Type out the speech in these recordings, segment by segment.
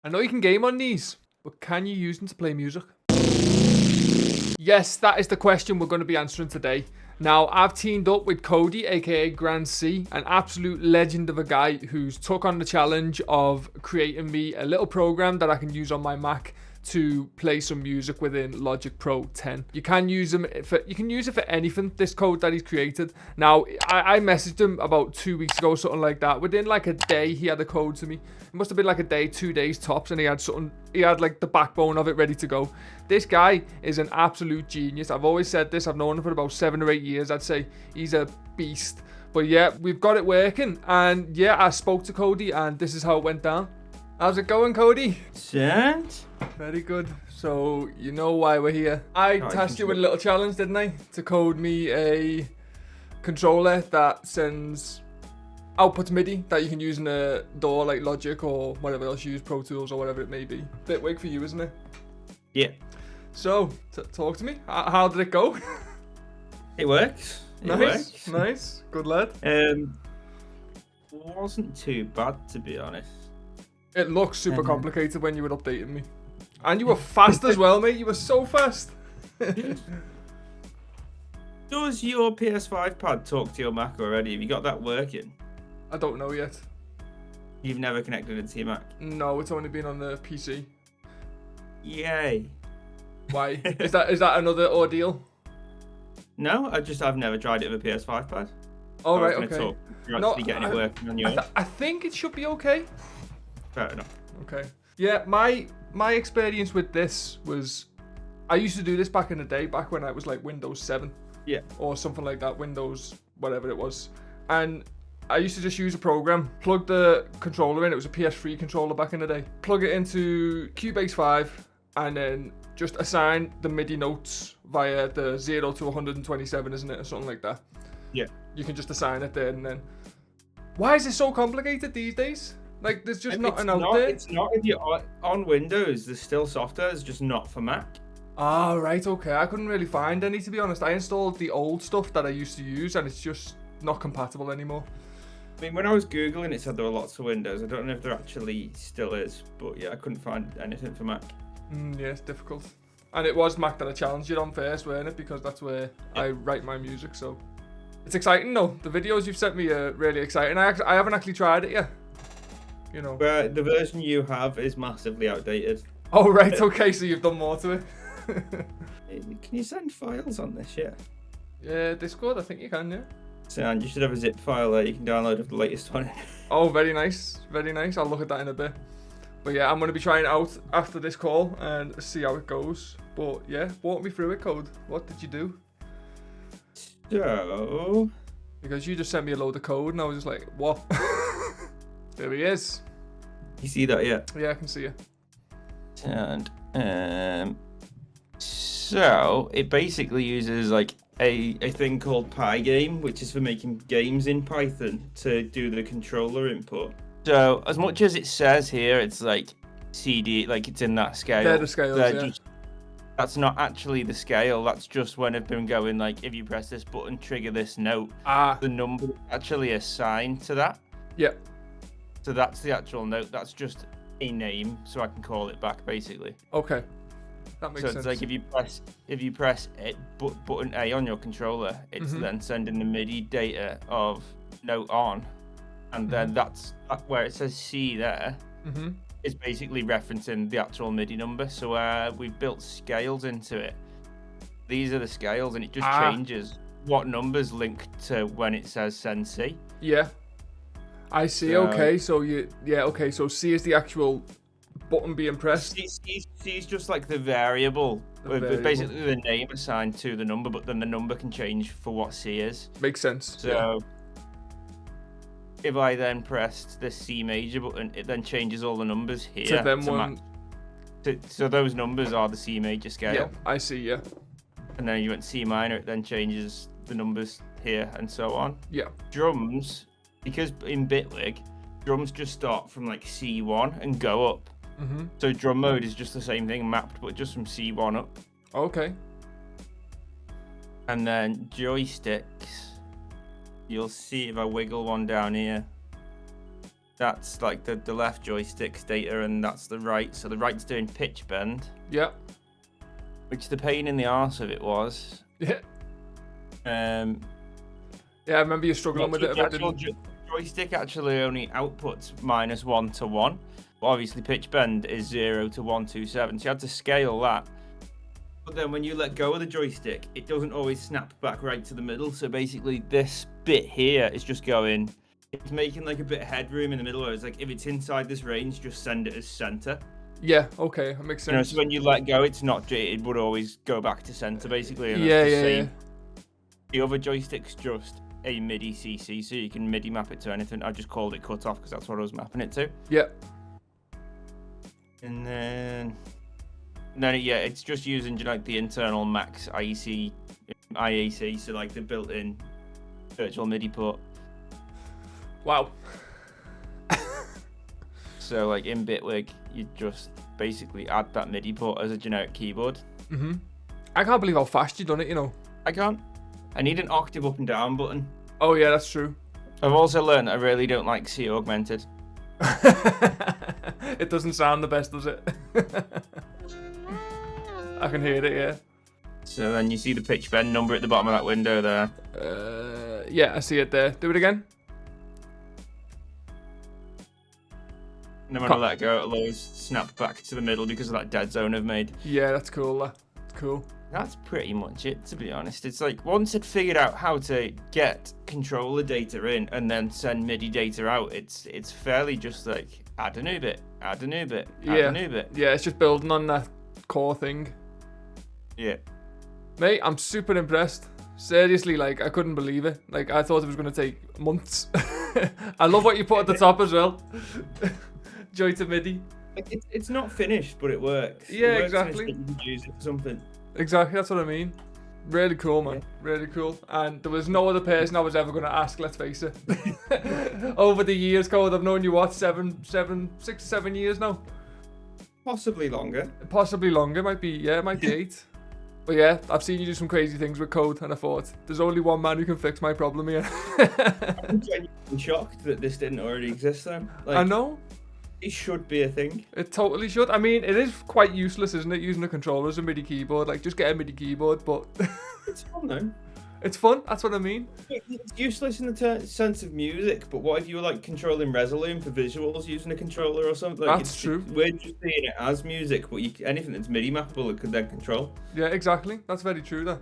I know you can game on these, but can you use them to play music? Yes, that is the question we're going to be answering today. Now, I've teamed up with Cody, aka GRANDC, an absolute legend of a guy who's took on the challenge of creating me a little program that I can use on my Mac to play some music within Logic Pro 10. You can use it for anything, this code that he's created. Now, I messaged him about 2 weeks ago, something like that. Within like a day, he had a code to me. It must have been like a day, 2 days tops, and he had like the backbone of it ready to go. This guy is an absolute genius. I've always said this. I've known him for about 7 or 8 years. I'd say he's a beast. But yeah, we've got it working. And yeah, I spoke to Cody, and this is how it went down. How's it going, Cody? Sent? Very good. So, you know why we're here. I tasked you with a little challenge, didn't I? To code me a controller that sends outputs MIDI that you can use in a DAW like Logic or whatever else you use, Pro Tools or whatever it may be. Bit wig for you, isn't it? Yeah. So, talk to me. How did it go? It works. Nice. Nice. Good lad. Wasn't too bad, to be honest. It looks super complicated when you were updating me. And you were fast as well, mate. You were so fast. Does your PS5 pad talk to your Mac already? Have you got that working? I don't know yet. You've never connected it to your Mac? No, it's only been on the PC. Yay. Why? Is that another ordeal? No, I've never tried it with a PS5 pad. Oh, right, okay. You're actually getting it working on yours. I think it should be okay. Fair enough. Okay. Yeah, my experience with this was, I used to do this back in the day, back when I was like Windows 7. Yeah. Or something like that, Windows, whatever it was. And I used to just use a program, plug the controller in, it was a PS3 controller back in the day, plug it into Cubase 5, and then just assign the MIDI notes via the 0 to 127, isn't it, or something like that. Yeah. You can just assign it there and then. Why is it so complicated these days? Like, there's just nothing out there. It's not if you're on Windows. There's still software. It's just not for Mac. Ah, right, okay. I couldn't really find any, to be honest. I installed the old stuff that I used to use, and it's just not compatible anymore. I mean, when I was Googling, it said there were lots of Windows. I don't know if there actually still is, but yeah, I couldn't find anything for Mac. Yeah, it's difficult. And it was Mac that I challenged you on first, weren't it? Because that's where I write my music, so. It's exciting, though. The videos you've sent me are really exciting. I haven't actually tried it yet. You know. But the version you have is massively outdated. Oh, right, okay, so you've done more to it. Can you send files on this, yeah? Yeah, Discord, I think you can, yeah. And you should have a zip file there you can download of the latest one. Oh, very nice, very nice. I'll look at that in a bit. But yeah, I'm going to be trying it out after this call and see how it goes. But yeah, walk me through it, Code. What did you do? So... Because you just sent me a load of code and I was just like, what? There he is. You see that yet? Yeah, I can see it. And so it basically uses like a thing called Pygame, which is for making games in Python to do the controller input. So as much as it says here, it's like CD, like it's in that scale. They're the scales, yeah. That's not actually the scale. That's just when I've been going like, if you press this button, trigger this note. The number actually assigned to that. Yeah. So that's the actual note. That's just a name, so I can call it back basically. Okay. That makes sense. So it's like if you press button A on your controller, it's then sending the MIDI data of note on, and then that's where it says C there. Is basically referencing the actual MIDI number. So we've built scales into it. These are the scales, and it just changes what numbers link to when it says send C. Yeah. I see. So, okay. So okay. So C is the actual button being pressed. C is just like the variable. With basically the name assigned to the number, but then the number can change for what C is. Makes sense. So if I then pressed the C major button, it then changes all the numbers here. So then one. So those numbers are the C major scale. Yeah, I see. Yeah. And then you went C minor, it then changes the numbers here and so on. Yeah. Drums, because in Bitwig, drums just start from like C1 and go up. So drum mode is just the same thing mapped, but just from C1 up. Okay. And then joysticks, you'll see if I wiggle one down here, That's like the left joystick's data, and that's the right. So the right's doing pitch bend. Yeah. Which the pain in the arse of it was. Yeah. Yeah, I remember you struggling with it a bit. The joystick actually only outputs -1 to 1. But obviously pitch bend is 0 to 127. So you had to scale that. But then when you let go of the joystick, it doesn't always snap back right to the middle. So basically this bit here is just going, it's making like a bit of headroom in the middle. Where it's like, if it's inside this range, just send it as center. Yeah, okay, that makes sense. You know, so when you let go, it's not, it would always go back to center basically. And Yeah. The other joystick's just a MIDI CC, so you can MIDI map it to anything. I just called it cutoff because that's what I was mapping it to. Yeah. And then yeah, it's just using like the internal max IAC, so like the built-in virtual MIDI port. Wow. So like in Bitwig, you just basically add that MIDI port as a generic keyboard. I can't believe how fast you've done it, you know. I can't. I need an octave up and down button. Oh yeah, that's true. I've also learned I really don't like C augmented. It doesn't sound the best, does it? I can hear it, yeah. So then you see the pitch bend number at the bottom of that window there. Yeah, I see it there. Do it again. And then when I let go, it'll always snap back to the middle because of that dead zone I've made. Yeah, that's cool. That's cool. That's pretty much it, to be honest. It's like, once I'd figured out how to get controller data in and then send MIDI data out, it's fairly just like, add a new bit, add a new bit, add a new bit. Yeah, it's just building on that core thing. Yeah. Mate, I'm super impressed. Seriously, like, I couldn't believe it. Like, I thought it was going to take months. I love what you put at the top as well. Joy to MIDI. It's not finished, but it works. Yeah, it works, exactly. And you can use it for something. Exactly, that's what I mean. Really cool, man. Yeah. Really cool. And there was no other person I was ever going to ask, let's face it. Over the years, Cody, I've known you, what, 6 to 7 years now? Possibly longer. Possibly longer, might be 8. But yeah, I've seen you do some crazy things with code, and I thought, there's only one man who can fix my problem here. I'm genuinely shocked that this didn't already exist then. Like, I know. It should be a thing. It totally should. I mean, it is quite useless, isn't it, using a controller as a MIDI keyboard? Like, just get a MIDI keyboard, but... It's fun, though. It's fun, that's what I mean. It's useless in the sense of music, but what if you were, like, controlling Resolume for visuals using a controller or something? Like, that's true. We're just seeing it as music, but anything that's MIDI mappable, it could then control. Yeah, exactly. That's very true, though.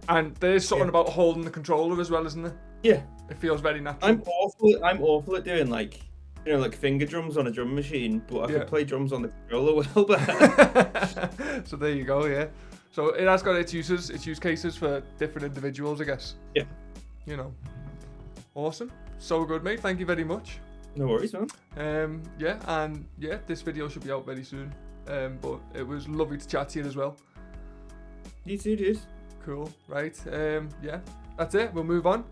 And there's something about holding the controller as well, isn't there? Yeah. It feels very natural. I'm awful at doing, like... You know, like finger drums on a drum machine, but I could play drums on the controller well better. So there you go, yeah. So it has got its use cases for different individuals, I guess. Yeah. You know. Awesome. So good, mate. Thank you very much. No worries, man. This video should be out very soon. But it was lovely to chat to you as well. You too, dude. Cool. Right. That's it. We'll move on.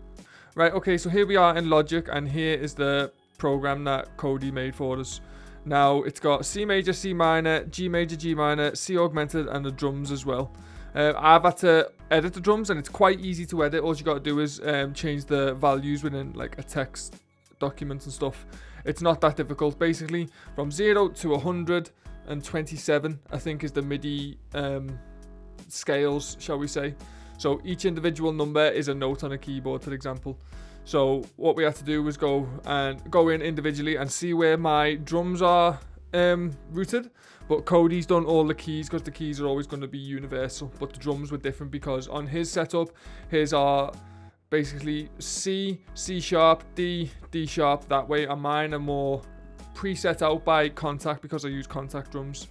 Right. Okay. So here we are in Logic, and here is the program that Cody made for us. Now it's got C major, C minor, G major, G minor, C augmented, and the drums as well. I've had to edit the drums, and it's quite easy to edit. All you got to do is change the values within like a text document and stuff. It's not that difficult. Basically, from 0 to 127, I think, is the MIDI scales, shall we say. So each individual number is a note on a keyboard, for example. So what we had to do was go in individually and see where my drums are routed. But Cody's done all the keys because the keys are always going to be universal. But the drums were different because on his setup, his are basically C, C sharp, D, D sharp that way. And mine are more preset out by contact because I use contact drums.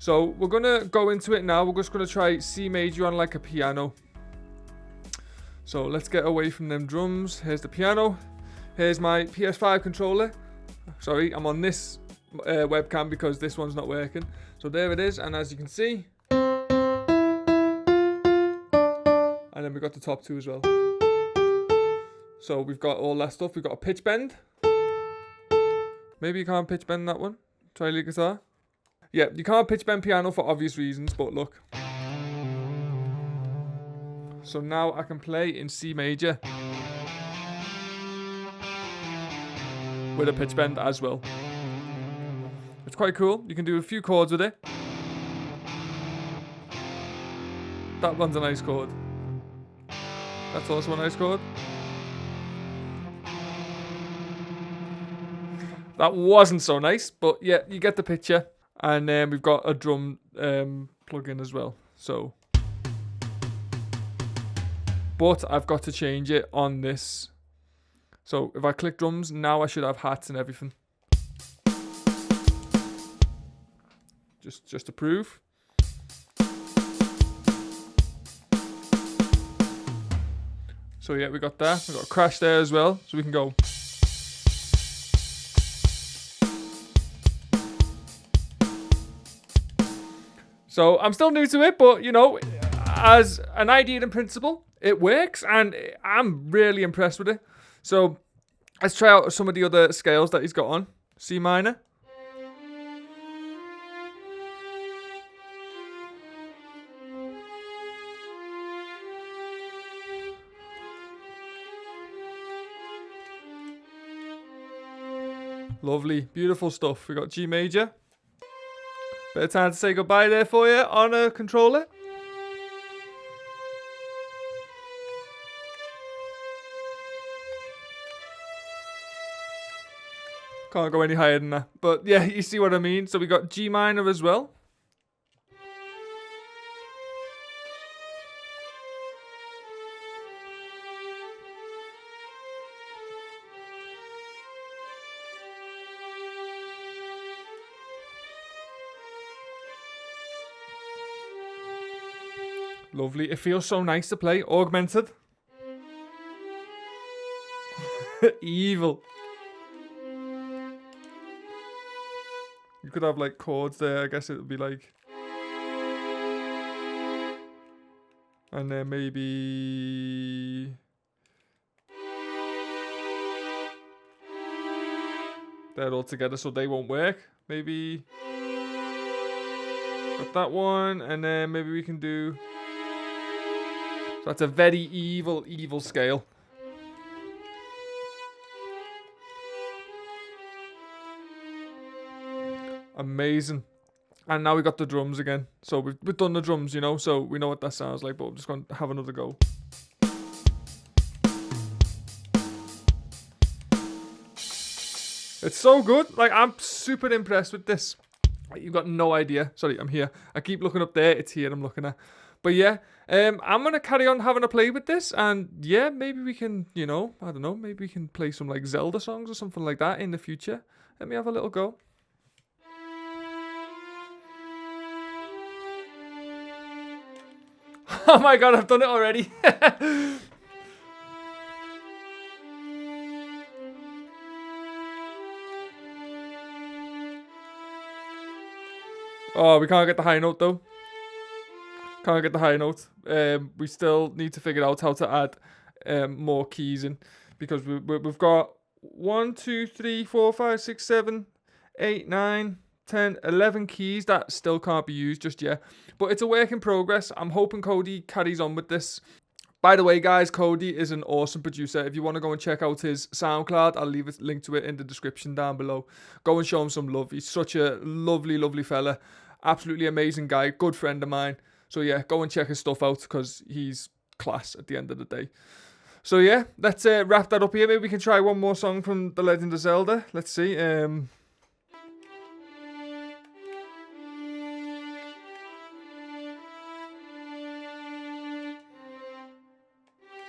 So we're going to go into it now. We're just going to try C major on like a piano. So let's get away from them drums. Here's the piano. Here's my PS5 controller. Sorry, I'm on this webcam because this one's not working. So there it is, and as you can see. And then we got the top two as well. So we've got all that stuff. We've got a pitch bend. Maybe you can't pitch bend that one. Try lead guitar. Yeah, you can't pitch bend piano for obvious reasons, but look. So now I can play in C major. with a pitch bend as well. It's quite cool. You can do a few chords with it. That one's a nice chord. That's also a nice chord. That wasn't so nice, but yeah, you get the picture. And then we've got a drum plug-in as well. So, but I've got to change it on this. So if I click drums, now I should have hats and everything. Just to prove. So yeah, we got that. We got a crash there as well, so we can go. So I'm still new to it, but you know, as an idea in principle, it works, and I'm really impressed with it. So let's try out some of the other scales that he's got on. C minor. Lovely, beautiful stuff. We got G major. Bit of time to say goodbye there for you on a controller. Can't go any higher than that. But yeah, you see what I mean. So we got G minor as well. Lovely. It feels so nice to play. Augmented. Evil. You could have like chords there. I guess it would be like. And then maybe. They're all together so they won't work. Maybe. Got that one. And then maybe we can do. So that's a very evil, evil scale. Amazing. And now we got the drums again. So we've done the drums, you know, so we know what that sounds like, but I'm just going to have another go. It's so good. Like, I'm super impressed with this. You've got no idea. Sorry, I'm here. I keep looking up there. It's here I'm looking at. But yeah, I'm going to carry on having a play with this. And yeah, maybe we can, you know, I don't know, maybe we can play some like Zelda songs or something like that in the future. Let me have a little go. Oh my god, I've done it already. Oh, we can't get the high note though. Can't get the high note. We still need to figure out how to add more keys in, because we've got 1, 2, 3, 4, 5, 6, 7, 8, 9, 10, 11 keys that still can't be used just yet. But it's a work in progress. I'm hoping Cody carries on with this. By the way, guys, Cody is an awesome producer. If you want to go and check out his SoundCloud, I'll leave a link to it in the description down below. Go and show him some love. He's such a lovely, lovely fella. Absolutely amazing guy. Good friend of mine. So yeah, go and check his stuff out because he's class at the end of the day. So yeah, let's wrap that up here. Maybe we can try one more song from The Legend of Zelda. Let's see.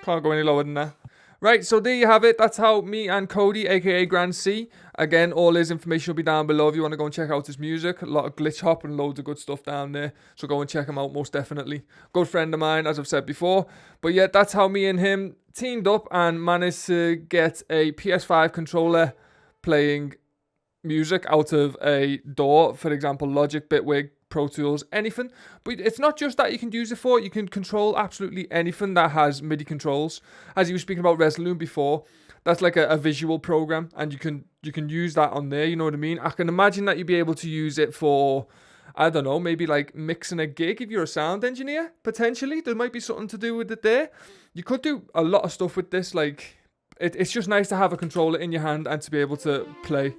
Can't go any lower than that. Right, so there you have it. That's how me and Cody, aka GRANDC, again, all his information will be down below if you want to go and check out his music. A lot of glitch hop and loads of good stuff down there. So go and check him out, most definitely. Good friend of mine, as I've said before. But yeah, that's how me and him teamed up and managed to get a PS5 controller playing music out of a DAW. For example, Logic, Bitwig, Pro Tools, anything. But it's not just that you can use it for. You can control absolutely anything that has MIDI controls. As you were speaking about Resolution before, that's like a visual program, and you can use that on there, you know what I mean? I can imagine that you'd be able to use it for, I don't know, maybe like mixing a gig if you're a sound engineer, potentially. There might be something to do with it there. You could do a lot of stuff with this, like it's just nice to have a controller in your hand and to be able to play.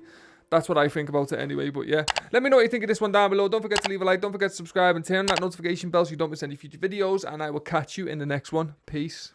That's what I think about it anyway. But yeah, let me know what you think of this one down below. Don't forget to leave a like. Don't forget to subscribe and turn on that notification bell so you don't miss any future videos. And I will catch you in the next one. Peace.